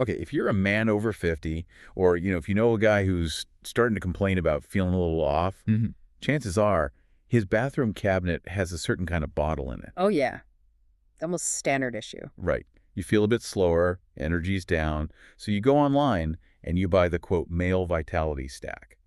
Okay, if you're a man over 50, or, if you know a guy who's starting to complain about feeling a little off, chances are his bathroom cabinet has a certain kind of bottle in it. Oh, yeah. Almost standard issue. Right. You feel a bit slower, energy's down, so you go online and you buy the, quote, male vitality stack.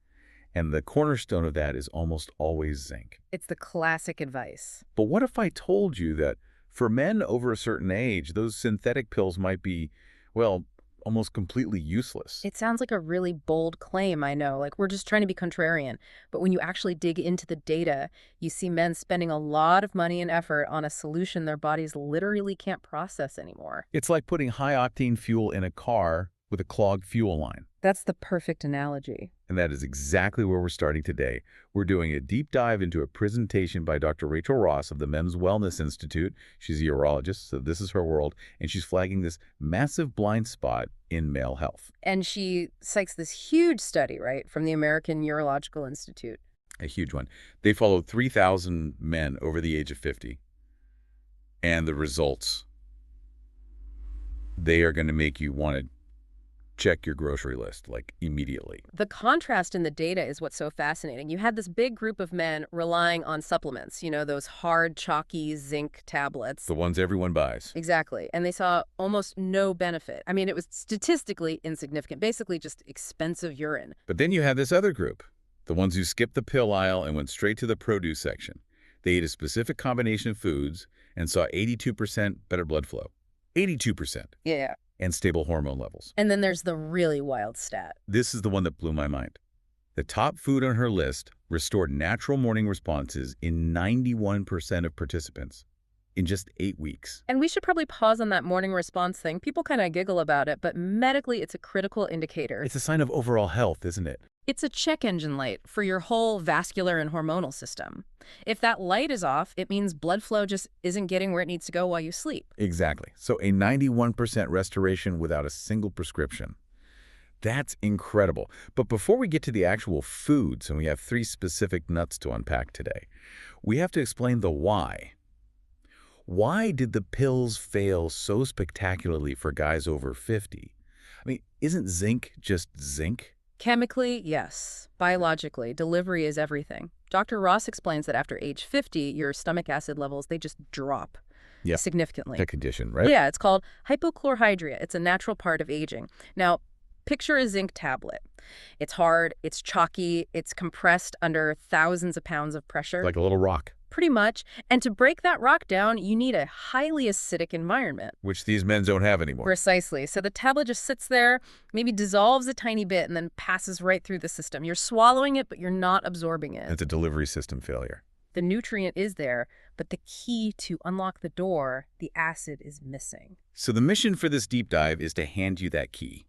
And the cornerstone of that is almost always zinc. It's the classic advice. But what if I told you that for men over a certain age, those synthetic pills might be, well, almost completely useless? It sounds like a really bold claim, I know. Like, we're just trying to be contrarian. But when you actually dig into the data, you see men spending a lot of money and effort on a solution their bodies literally can't process anymore. It's like putting high-octane fuel in a car with a clogged fuel line. That's the perfect analogy. And that is exactly where we're starting today. We're doing a deep dive into a presentation by Dr. Rachel Ross of the Men's Wellness Institute. She's a urologist, so this is her world, and she's flagging this massive blind spot in male health. And she cites this huge study, right, from the American Urological Institute. A huge one. They followed 3,000 men over the age of 50. And the results, they are going to make you want to check your grocery list, like, immediately. The contrast in the data is what's so fascinating. You had this big group of men relying on supplements, those hard, chalky zinc tablets. The ones everyone buys. Exactly. And they saw almost no benefit. I mean, it was statistically insignificant, basically just expensive urine. But then you have this other group, the ones who skipped the pill aisle and went straight to the produce section. They ate a specific combination of foods and saw 82% better blood flow. 82%. Yeah. And stable hormone levels. And then there's the really wild stat. This is the one that blew my mind. The top food on her list restored natural morning responses in 91% of participants in just 8 weeks. And we should probably pause on that morning response thing. People kind of giggle about it, but medically it's a critical indicator. It's a sign of overall health, isn't it? It's a check engine light for your whole vascular and hormonal system. If that light is off, it means blood flow just isn't getting where it needs to go while you sleep. Exactly. So a 91% restoration without a single prescription. That's incredible. But before we get to the actual foods, and we have 3 specific nuts to unpack today, we have to explain the why. Why did the pills fail so spectacularly for guys over 50? I mean, isn't zinc just zinc? Chemically, yes. Biologically, delivery is everything. Dr. Ross explains that after age 50, your stomach acid levels, they just drop significantly. A condition, right? Yeah, it's called hypochlorhydria. It's a natural part of aging. Now, picture a zinc tablet. It's hard, it's chalky, it's compressed under thousands of pounds of pressure. Like a little rock. Pretty much. And to break that rock down, you need a highly acidic environment. Which these men don't have anymore. Precisely. So the tablet just sits there, maybe dissolves a tiny bit, and then passes right through the system. You're swallowing it, but you're not absorbing it. It's a delivery system failure. The nutrient is there, but the key to unlock the door, the acid, is missing. So the mission for this deep dive is to hand you that key.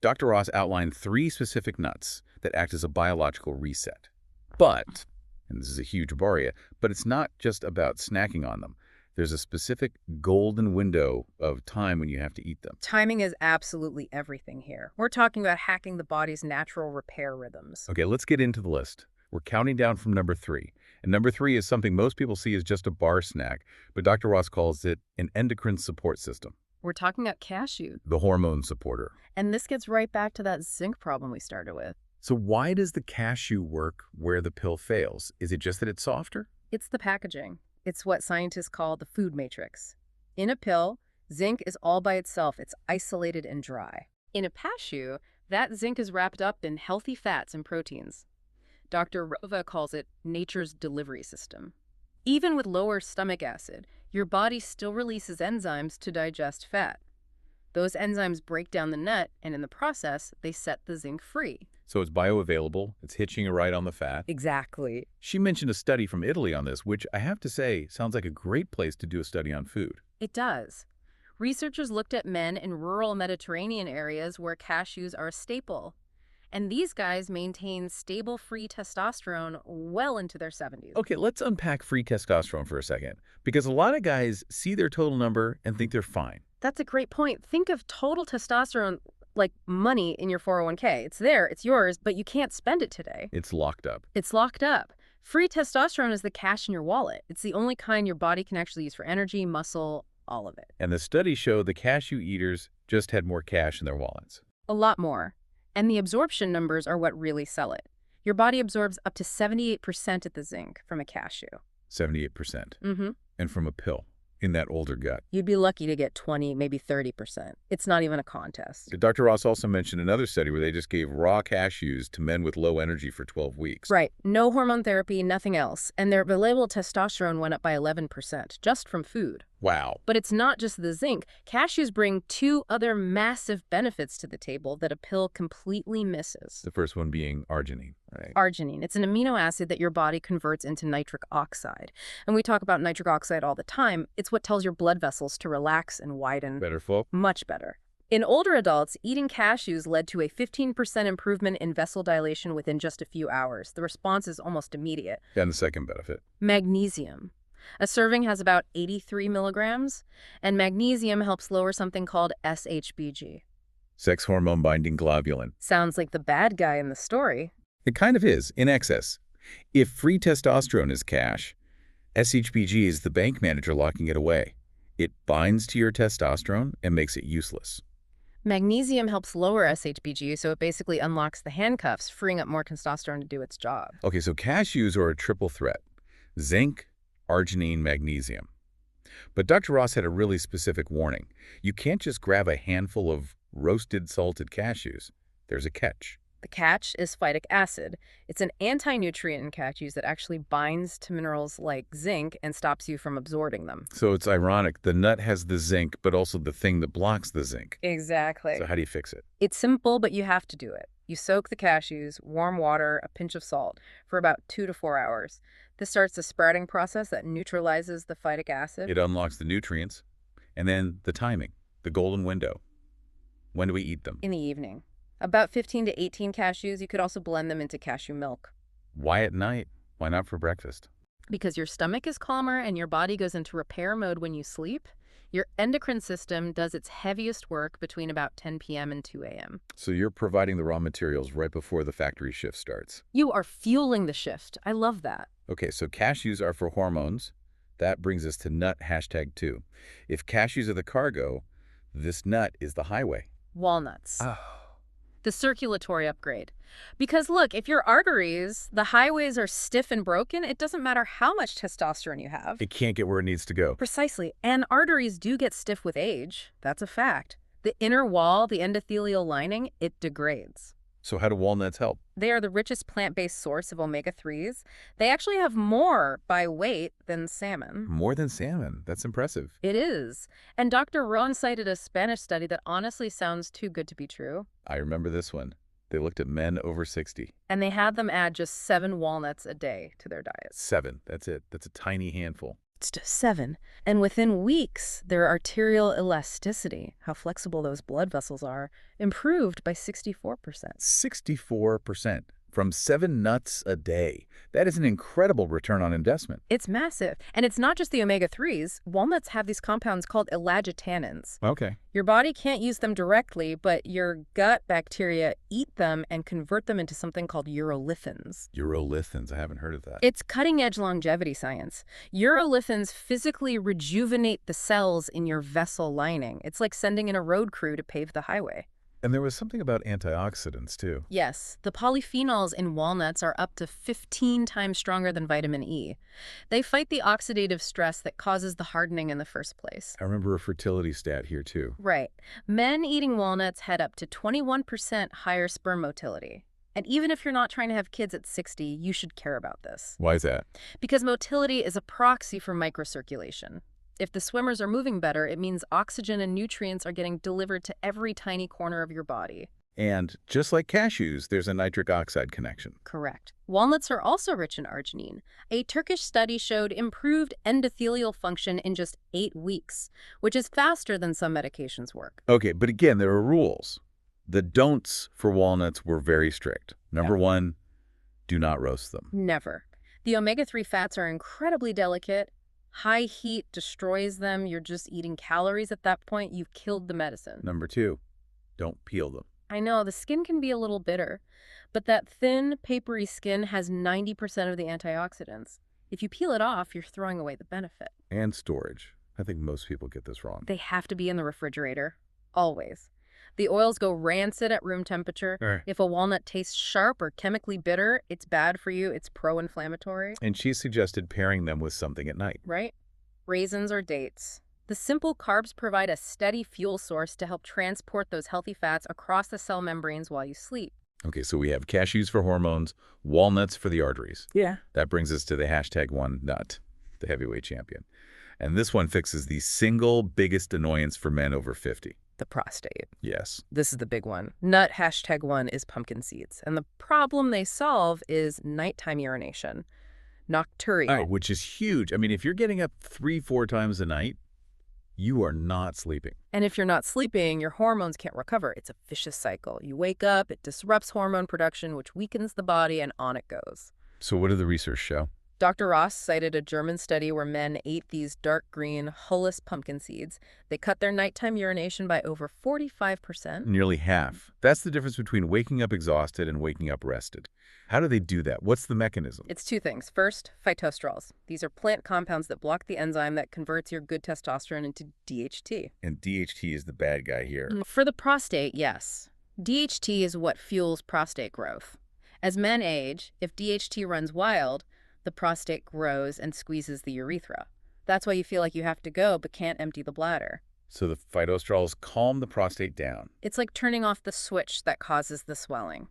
Dr. Ross outlined 3 specific nuts that act as a biological reset. But, and this is a huge barrier, but it's not just about snacking on them. There's a specific golden window of time when you have to eat them. Timing is absolutely everything here. We're talking about hacking the body's natural repair rhythms. Okay, let's get into the list. We're counting down from number 3. And number 3 is something most people see as just a bar snack, but Dr. Ross calls it an endocrine support system. We're talking about cashew. The hormone supporter. And this gets right back to that zinc problem we started with. So why does the cashew work where the pill fails? Is it just that it's softer? It's the packaging. It's what scientists call the food matrix. In a pill, zinc is all by itself. It's isolated and dry. In a cashew, that zinc is wrapped up in healthy fats and proteins. Dr. Rova calls it nature's delivery system. Even with lower stomach acid, your body still releases enzymes to digest fat. Those enzymes break down the nut, and in the process, they set the zinc free. So it's bioavailable, it's hitching a ride on the fat. Exactly. She mentioned a study from Italy on this, which I have to say sounds like a great place to do a study on food. It does. Researchers looked at men in rural Mediterranean areas where cashews are a staple. And these guys maintain stable free testosterone well into their 70s. Okay, let's unpack free testosterone for a second, because a lot of guys see their total number and think they're fine. That's a great point. Think of total testosterone like money in your 401k. It's there, it's yours, but you can't spend it today. It's locked up. It's locked up. Free testosterone is the cash in your wallet. It's the only kind your body can actually use for energy, muscle, all of it. And the study showed the cashew eaters just had more cash in their wallets. A lot more. And the absorption numbers are what really sell it. Your body absorbs up to 78% of the zinc from a cashew. 78%. Mm-hmm. And from a pill in that older gut. You'd be lucky to get 20, maybe 30%. It's not even a contest. Dr. Ross also mentioned another study where they just gave raw cashews to men with low energy for 12 weeks. Right. No hormone therapy, nothing else. And their available testosterone went up by 11%, just from food. Wow. But it's not just the zinc. Cashews bring two other massive benefits to the table that a pill completely misses. The first one being arginine, right? Arginine. It's an amino acid that your body converts into nitric oxide. And we talk about nitric oxide all the time. It's what tells your blood vessels to relax and widen. Better, folk? Much better. In older adults, eating cashews led to a 15% improvement in vessel dilation within just a few hours. The response is almost immediate. And the second benefit? Magnesium. A serving has about 83 milligrams, and magnesium helps lower something called SHBG. Sex hormone binding globulin. Sounds like the bad guy in the story. It kind of is, in excess. If free testosterone is cash, SHBG is the bank manager locking it away. It binds to your testosterone and makes it useless. Magnesium helps lower SHBG, so it basically unlocks the handcuffs, freeing up more testosterone to do its job. Okay, so cashews are a triple threat. Zinc, arginine, magnesium. But Dr. Ross had a really specific warning. You can't just grab a handful of roasted salted cashews. There's a catch. The catch is phytic acid. It's an anti-nutrient in cashews that actually binds to minerals like zinc and stops you from absorbing them. So it's ironic. The nut has the zinc, but also the thing that blocks the zinc. Exactly. So how do you fix it? It's simple, but you have to do it. You soak the cashews, warm water, a pinch of salt, for about 2 to 4 hours. This starts the sprouting process that neutralizes the phytic acid. It unlocks the nutrients. And then the timing, the golden window. When do we eat them? In the evening. About 15 to 18 cashews. You could also blend them into cashew milk. Why at night? Why not for breakfast? Because your stomach is calmer and your body goes into repair mode when you sleep. Your endocrine system does its heaviest work between about 10 p.m. and 2 a.m. So you're providing the raw materials right before the factory shift starts. You are fueling the shift. I love that. Okay, so cashews are for hormones. That brings us to nut #2. If cashews are the cargo, this nut is the highway. Walnuts. Oh. The circulatory upgrade. Because look, if your arteries, the highways are stiff and broken, it doesn't matter how much testosterone you have. It can't get where it needs to go. Precisely. And arteries do get stiff with age. That's a fact. The inner wall, the endothelial lining, it degrades. So how do walnuts help? They are the richest plant-based source of omega-3s. They actually have more by weight than salmon. More than salmon. That's impressive. It is. And Dr. Rowan cited a Spanish study that honestly sounds too good to be true. I remember this one. They looked at men over 60. And they had them add just 7 walnuts a day to their diet. 7. That's it. That's a tiny handful. It's just 7. And within weeks, their arterial elasticity, how flexible those blood vessels are, improved by 64%. 64%. From 7 nuts a day. That is an incredible return on investment. It's massive. And it's not just the omega-3s. Walnuts have these compounds called elagitannins. Okay. Your body can't use them directly, but your gut bacteria eat them and convert them into something called urolithins. Urolithins. I haven't heard of that. It's cutting-edge longevity science. Urolithins physically rejuvenate the cells in your vessel lining. It's like sending in a road crew to pave the highway. And there was something about antioxidants, too. Yes, the polyphenols in walnuts are up to 15 times stronger than vitamin E. They fight the oxidative stress that causes the hardening in the first place. I remember a fertility stat here, too. Right. Men eating walnuts had up to 21% higher sperm motility. And even if you're not trying to have kids at 60, you should care about this. Why is that? Because motility is a proxy for microcirculation. If the swimmers are moving better, it means oxygen and nutrients are getting delivered to every tiny corner of your body. And just like cashews, there's a nitric oxide connection. Correct. Walnuts are also rich in arginine. A Turkish study showed improved endothelial function in just 8 weeks, which is faster than some medications work. Okay, but again, there are rules. The don'ts for walnuts were very strict. Number 1, do not roast them. Never. The omega-3 fats are incredibly delicate. High heat destroys them. You're just eating calories at that point. You've killed the medicine. Number 2, don't peel them. I know, the skin can be a little bitter, but that thin, papery skin has 90% of the antioxidants. If you peel it off, you're throwing away the benefit. And storage. I think most people get this wrong. They have to be in the refrigerator. Always. The oils go rancid at room temperature. Right. If a walnut tastes sharp or chemically bitter, it's bad for you. It's pro-inflammatory, And she suggested pairing them with something at night. right? Raisins or dates. The simple carbs provide a steady fuel source to help transport those healthy fats across the cell membranes while you sleep. Okay, so we have cashews for hormones, walnuts for the arteries. Yeah. That brings us to the #1 nut, the heavyweight champion. And this one fixes the single biggest annoyance for men over 50. The prostate. Yes. This is the big one. Nut #1 is pumpkin seeds. And the problem they solve is nighttime urination. Nocturia. Oh, which is huge. I mean, if you're getting up 3-4 times a night, you are not sleeping. And if you're not sleeping, your hormones can't recover. It's a vicious cycle. You wake up, it disrupts hormone production, which weakens the body, and on it goes. So what did the research show? Dr. Ross cited a German study where men ate these dark green, hulless pumpkin seeds. They cut their nighttime urination by over 45%. Nearly half. That's the difference between waking up exhausted and waking up rested. How do they do that? What's the mechanism? It's two things. First, phytosterols. These are plant compounds that block the enzyme that converts your good testosterone into DHT. And DHT is the bad guy here. For the prostate, yes. DHT is what fuels prostate growth. As men age, if DHT runs wild, the prostate grows and squeezes the urethra. That's why you feel like you have to go but can't empty the bladder. So the phytosterols calm the prostate down. It's like turning off the switch that causes the swelling.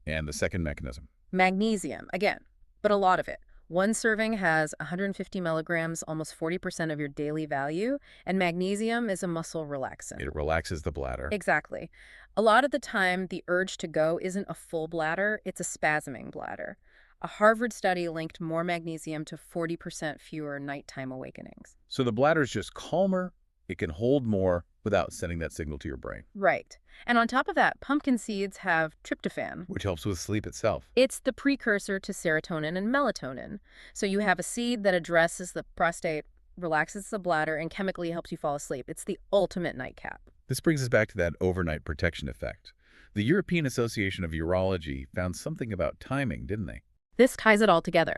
And the second mechanism. Magnesium, again, but a lot of it. One serving has 150 milligrams, almost 40% of your daily value, and magnesium is a muscle relaxant. It relaxes the bladder. Exactly. A lot of the time, the urge to go isn't a full bladder, it's a spasming bladder. A Harvard study linked more magnesium to 40% fewer nighttime awakenings. So the bladder's just calmer, it can hold more without sending that signal to your brain. Right. And on top of that, pumpkin seeds have tryptophan. Which helps with sleep itself. It's the precursor to serotonin and melatonin. So you have a seed that addresses the prostate, relaxes the bladder, and chemically helps you fall asleep. It's the ultimate nightcap. This brings us back to that overnight protection effect. The European Association of Urology found something about timing, didn't they? This ties it all together.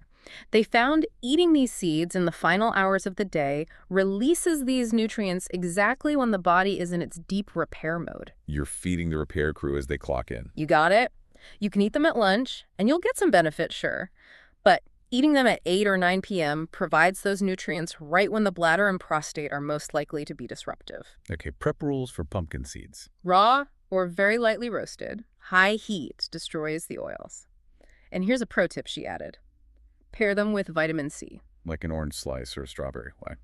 They found eating these seeds in the final hours of the day releases these nutrients exactly when the body is in its deep repair mode. You're feeding the repair crew as they clock in. You got it? You can eat them at lunch, and you'll get some benefit, sure. But eating them at 8 or 9 p.m. provides those nutrients right when the bladder and prostate are most likely to be disruptive. Okay, prep rules for pumpkin seeds. Raw or very lightly roasted, high heat destroys the oils. And here's a pro tip she added. Pair them with vitamin C. Like an orange slice or a strawberry. Why?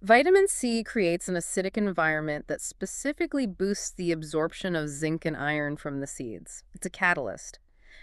Vitamin C creates an acidic environment that specifically boosts the absorption of zinc and iron from the seeds. It's a catalyst.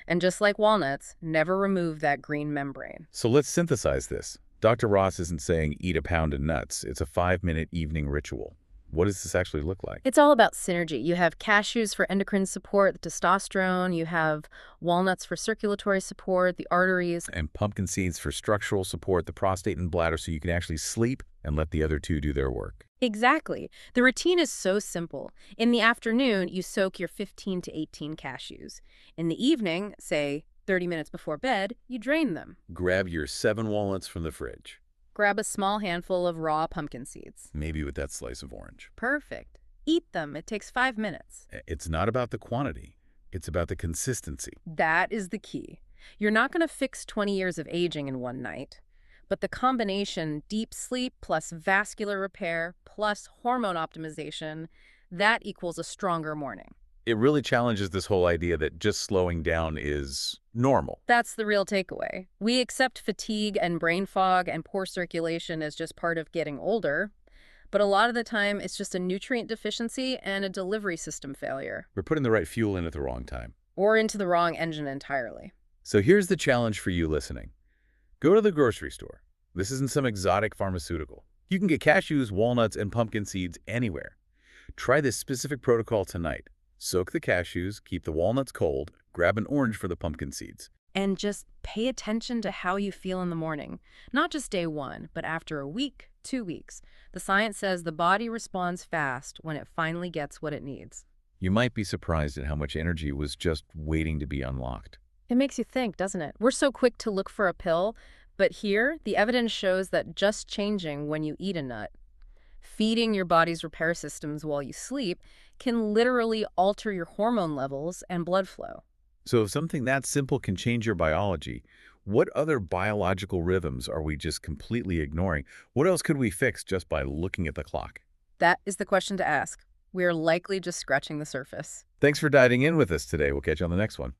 And just like walnuts, never remove that green membrane. So let's synthesize this. Dr. Ross isn't saying eat a pound of nuts. It's a 5-minute evening ritual. What does this actually look like? It's all about synergy. You have cashews for endocrine support, the testosterone. You have walnuts for circulatory support, the arteries. And pumpkin seeds for structural support, the prostate and bladder, so you can actually sleep and let the other two do their work. Exactly. The routine is so simple. In the afternoon, you soak your 15 to 18 cashews. In the evening, say 30 minutes before bed, you drain them. Grab your 7 walnuts from the fridge. Grab a small handful of raw pumpkin seeds. Maybe with that slice of orange. Perfect. Eat them. It takes 5 minutes. It's not about the quantity. It's about the consistency. That is the key. You're not going to fix 20 years of aging in one night. But the combination deep sleep plus vascular repair plus hormone optimization, that equals a stronger morning. It really challenges this whole idea that just slowing down is normal. That's the real takeaway. We accept fatigue and brain fog and poor circulation as just part of getting older. But a lot of the time, it's just a nutrient deficiency and a delivery system failure. We're putting the right fuel in at the wrong time. Or into the wrong engine entirely. So here's the challenge for you listening. Go to the grocery store. This isn't some exotic pharmaceutical. You can get cashews, walnuts, and pumpkin seeds anywhere. Try this specific protocol tonight. Soak the cashews, keep the walnuts cold, grab an orange for the pumpkin seeds. And just pay attention to how you feel in the morning. Not just day one, but after a week, 2 weeks. The science says the body responds fast when it finally gets what it needs. You might be surprised at how much energy was just waiting to be unlocked. It makes you think, doesn't it? We're so quick to look for a pill, but here, the evidence shows that just changing when you eat a nut, Feeding your body's repair systems while you sleep can literally alter your hormone levels and blood flow. So if something that simple can change your biology, what other biological rhythms are we just completely ignoring? What else could we fix just by looking at the clock? That is the question to ask. We are likely just scratching the surface. Thanks for diving in with us today. We'll catch you on the next one.